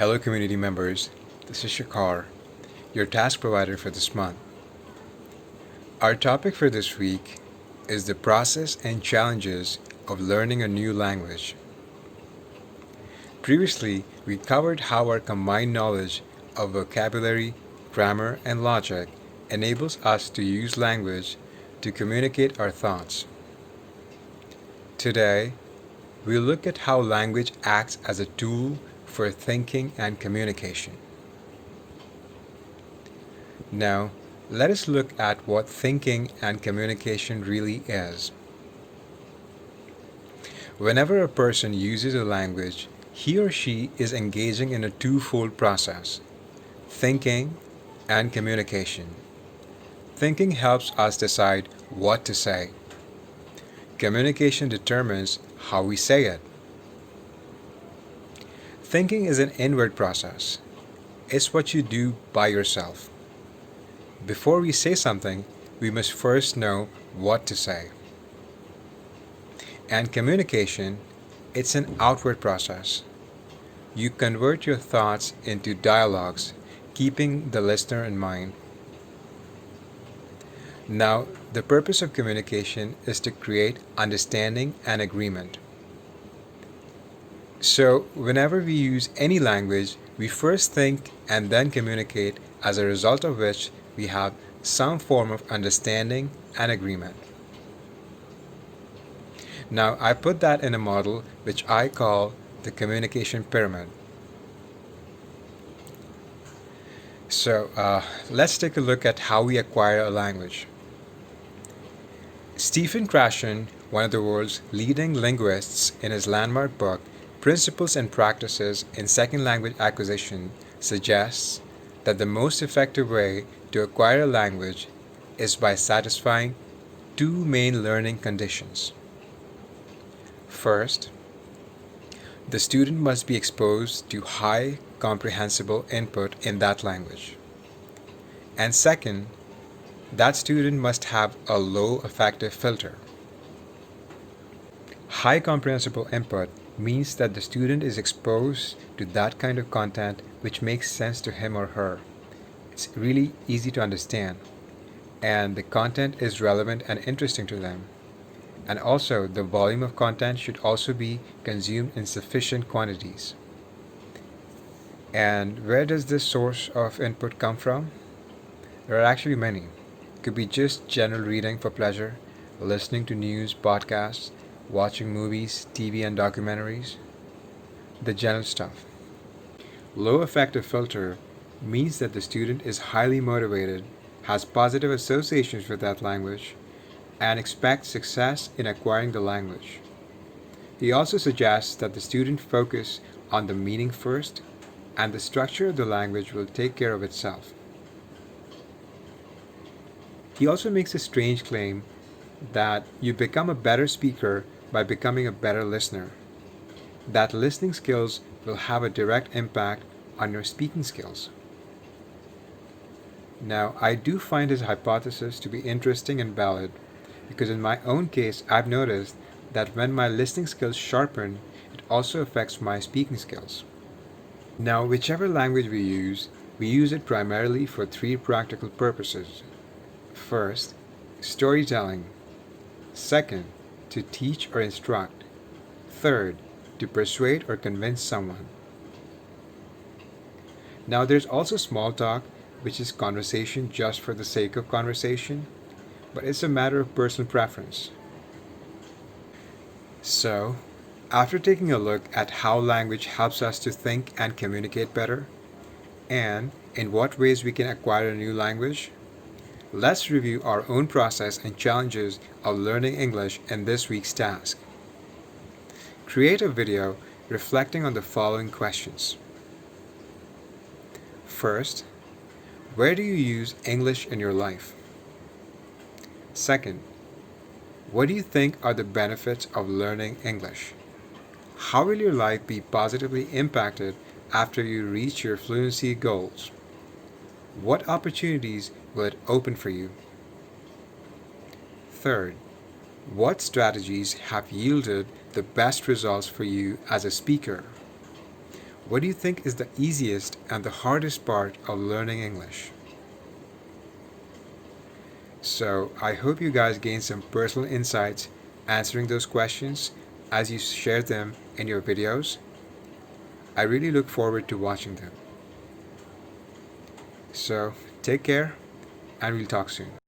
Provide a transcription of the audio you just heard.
Hello, community members. This is Shakar, your task provider for this month. Our topic for this week is the process and challenges of learning a new language. Previously, we covered how our combined knowledge of vocabulary, grammar, and logic enables us to use language to communicate our thoughts. Today, we'll look at how language acts as a tool for thinking and communication. Now, let us look at what thinking and communication really is. Whenever a person uses a language, he or she is engaging in a twofold process: thinking and communication. Thinking helps us decide what to say. Communication determines how we say it. Thinking is an inward process. It's what you do by yourself. Before we say something, we must first know what to say. And communication, it's an outward process. You convert your thoughts into dialogues, keeping the listener in mind. Now, the purpose of communication is to create understanding and agreement. So, whenever we use any language, we first think and then communicate, as a result of which we have some form of understanding and agreement. Now, I put that in a model which I call the communication pyramid. So, let's take a look at how we acquire a language. Stephen Krashen, one of the world's leading linguists, in his landmark book, Principles and Practices in Second Language Acquisition, suggests that the most effective way to acquire a language is by satisfying two main learning conditions. First, the student must be exposed to high comprehensible input in that language. And second, that student must have a low affective filter. High comprehensible input means that the student is exposed to that kind of content which makes sense to him or her. It's really easy to understand, and the content is relevant and interesting to them. And also, the volume of content should also be consumed in sufficient quantities. And where does this source of input come from? There are actually many. It could be just general reading for pleasure, listening to news, podcasts, watching movies, TV, and documentaries. The general stuff. Low affective filter means that the student is highly motivated, has positive associations with that language, and expects success in acquiring the language. He also suggests that the student focus on the meaning first, and the structure of the language will take care of itself. He also makes a strange claim that you become a better speaker by becoming a better listener. That listening skills will have a direct impact on your speaking skills. Now, I do find his hypothesis to be interesting and valid, because in my own case, I've noticed that when my listening skills sharpen, it also affects my speaking skills. Now, whichever language we use it primarily for three practical purposes. First, storytelling. Second, to teach or instruct. Third, to persuade or convince someone. Now, there's also small talk, which is conversation just for the sake of conversation, but it's a matter of personal preference. So, after taking a look at how language helps us to think and communicate better, and in what ways we can acquire a new language, let's review our own process and challenges of learning English in this week's task. Create a video reflecting on the following questions. First, where do you use English in your life? Second, what do you think are the benefits of learning English? How will your life be positively impacted after you reach your fluency goals? What opportunities will it open for you? Third, what strategies have yielded the best results for you as a speaker? What do you think is the easiest and the hardest part of learning English? So I hope you guys gain some personal insights answering those questions as you share them in your videos. I really look forward to watching them. So take care and we'll talk soon.